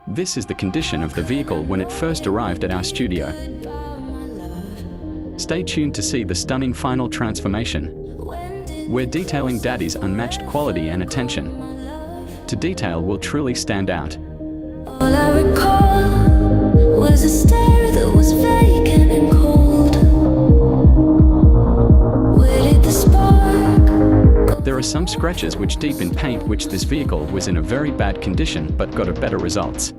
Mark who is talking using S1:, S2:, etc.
S1: This is the condition of the vehicle when it first arrived at our studio. Stay tuned to see the stunning final transformation. We're detailing Daddy's unmatched quality and attention to detail will truly stand out.
S2: All I recall was a stare that was vacant and cold. Where did the spark?
S1: There are some scratches which deep in paint which this vehicle was in a very bad condition but got a better results.